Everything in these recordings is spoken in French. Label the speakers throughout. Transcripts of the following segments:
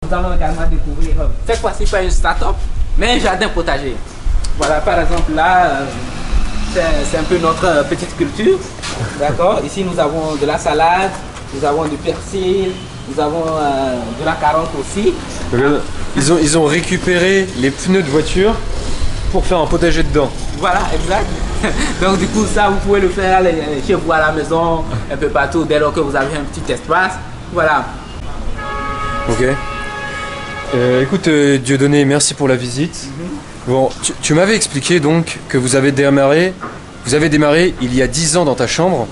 Speaker 1: Nous allons également découvrir, cette fois-ci pas une start-up, mais un jardin potager. Voilà, par exemple là, c'est un peu notre petite culture. D'accord. Ici nous avons de la salade, nous avons du persil, nous avons de la carotte aussi.
Speaker 2: Ils ont récupéré les pneus de voiture pour faire un potager dedans.
Speaker 1: Voilà, exact. Donc du coup ça vous pouvez le faire chez vous à la maison, un peu partout, dès lors que vous avez un petit espace. Voilà.
Speaker 2: Ok. Écoute Dieudonné, merci pour la visite. Bon, tu m'avais expliqué donc que vous avez démarré il y a 10 ans dans ta chambre.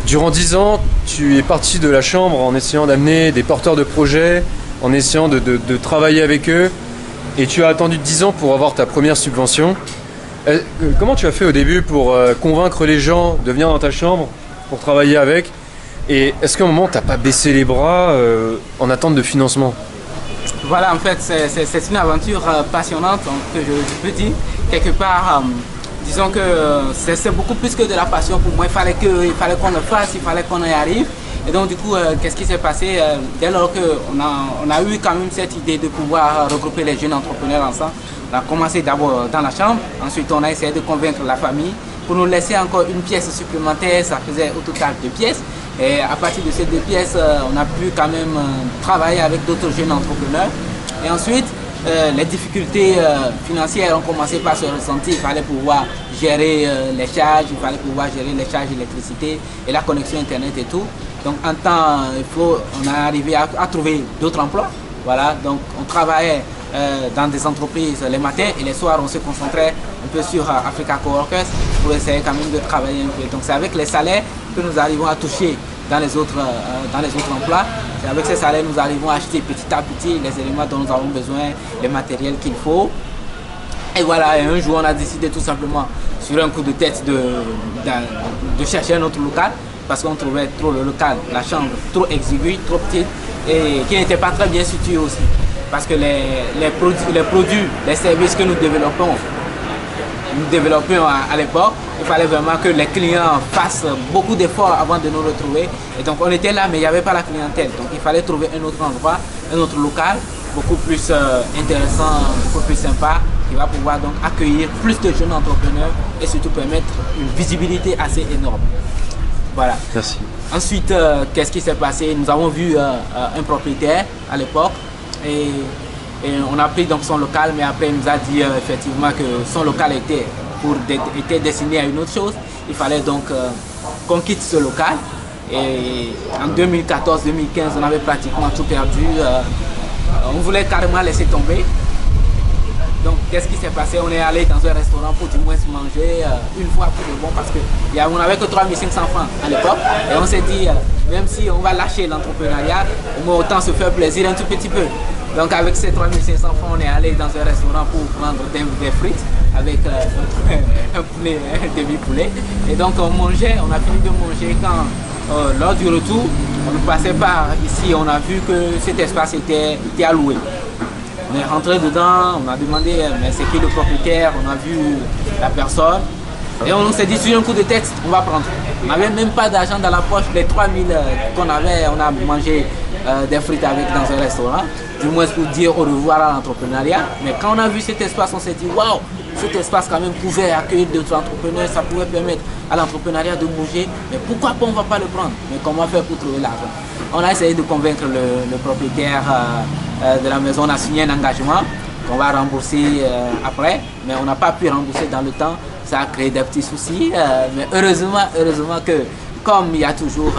Speaker 2: Durant 10 ans, tu es parti de la chambre en essayant d'amener des porteurs de projets, en essayant de travailler avec eux, et tu as attendu 10 ans pour avoir ta première subvention. Comment tu as fait au début pour convaincre les gens de venir dans ta chambre, pour travailler avec? Et est-ce qu'à un moment, tu n'as pas baissé les bras en attente de financement?
Speaker 1: Voilà, en fait, c'est une aventure passionnante que je peux dire. Quelque part, disons que c'est beaucoup plus que de la passion pour moi. Il fallait qu'on le fasse, il fallait qu'on y arrive. Et donc, du coup, qu'est-ce qui s'est passé dès lors qu'on a eu quand même cette idée de pouvoir regrouper les jeunes entrepreneurs ensemble? On a commencé d'abord dans la chambre, ensuite on a essayé de convaincre la famille pour nous laisser encore une pièce supplémentaire, ça faisait au total 2 pièces. Et à partir de ces 2 pièces, on a pu quand même travailler avec d'autres jeunes entrepreneurs. Et ensuite, les difficultés financières ont commencé par se ressentir. Il fallait pouvoir gérer les charges, il fallait pouvoir gérer les charges d'électricité et la connexion internet et tout. Donc en temps, on est arrivé à trouver d'autres emplois. Voilà, donc on travaillait dans des entreprises les matins et les soirs on se concentrait un peu sur Africa Coworkers pour essayer quand même de travailler un peu. Donc c'est avec les salaires que nous arrivons à toucher dans les autres emplois. C'est avec ces salaires que nous arrivons à acheter petit à petit les éléments dont nous avons besoin, les matériels qu'il faut. Et voilà, et un jour on a décidé tout simplement sur un coup de tête de chercher un autre local parce qu'on trouvait trop le local, la chambre trop exiguë, trop petite et qui n'était pas très bien située aussi. Parce que les produits, les services que nous développions à l'époque, il fallait vraiment que les clients fassent beaucoup d'efforts avant de nous retrouver. Et donc on était là, mais il n'y avait pas la clientèle. Donc il fallait trouver un autre endroit, un autre local, beaucoup plus intéressant, beaucoup plus sympa, qui va pouvoir donc accueillir plus de jeunes entrepreneurs et surtout permettre une visibilité assez énorme. Voilà.
Speaker 2: Merci.
Speaker 1: Ensuite, qu'est-ce qui s'est passé? Nous avons vu un propriétaire à l'époque. Et on a pris donc son local, mais après il nous a dit effectivement que son local était destiné à une autre chose. Il fallait donc qu'on quitte ce local. Et en 2014-2015, on avait pratiquement tout perdu. On voulait carrément laisser tomber. Donc qu'est-ce qui s'est passé? On est allé dans un restaurant pour du moins se manger une fois pour le bon parce qu'on n'avait que 3500 francs à l'époque. Et on s'est dit, même si on va lâcher l'entrepreneuriat, au moins autant se faire plaisir un tout petit peu. Donc avec ces 3500 francs, on est allé dans un restaurant pour prendre des frites avec un poulet, un demi-poulet. Et donc on mangeait, on a fini de manger quand lors du retour, on passait par ici, on a vu que cet espace était alloué. On est rentré dedans, on a demandé mais c'est qui le propriétaire, on a vu la personne et on s'est dit sur un coup de tête, on va prendre. On n'avait même pas d'argent dans la poche, les 3000 qu'on avait, on a mangé des frites avec dans un restaurant, du moins pour dire au revoir à l'entrepreneuriat. Mais quand on a vu cet espace, on s'est dit waouh, cet espace quand même pouvait accueillir d'autres entrepreneurs, ça pouvait permettre à l'entrepreneuriat de bouger, mais pourquoi pas on ne va pas le prendre? Mais comment faire pour trouver l'argent? On a essayé de convaincre le propriétaire de la maison, on a signé un engagement qu'on va rembourser après, mais on n'a pas pu rembourser dans le temps, ça a créé des petits soucis, mais heureusement que comme il y a toujours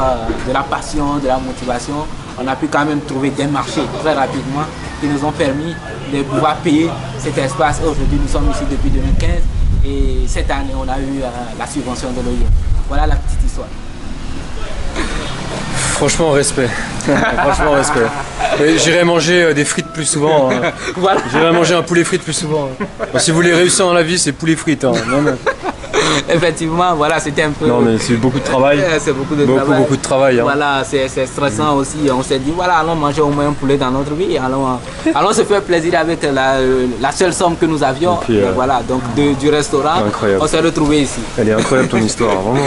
Speaker 1: de la passion, de la motivation, on a pu quand même trouver des marchés très rapidement qui nous ont permis de pouvoir payer cet espace. Aujourd'hui nous sommes ici depuis 2015 et cette année on a eu la subvention de l'OIE. Voilà la petite histoire.
Speaker 2: Franchement, respect. Franchement, respect. J'irai manger des frites plus souvent.
Speaker 1: Voilà.
Speaker 2: J'irai manger un poulet frites plus souvent. Bon, si vous voulez réussir dans la vie, c'est poulet frites. Hein. Non.
Speaker 1: Effectivement, voilà, c'était un peu...
Speaker 2: Non, mais c'est beaucoup de travail.
Speaker 1: C'est beaucoup de travail.
Speaker 2: Beaucoup de travail. Hein.
Speaker 1: Voilà, c'est stressant aussi. On s'est dit, voilà, allons manger au moins un poulet dans notre vie. Allons se faire plaisir avec la seule somme que nous avions. Et puis, voilà, donc du restaurant, on s'est retrouvés ici.
Speaker 2: Elle est incroyable ton histoire, vraiment.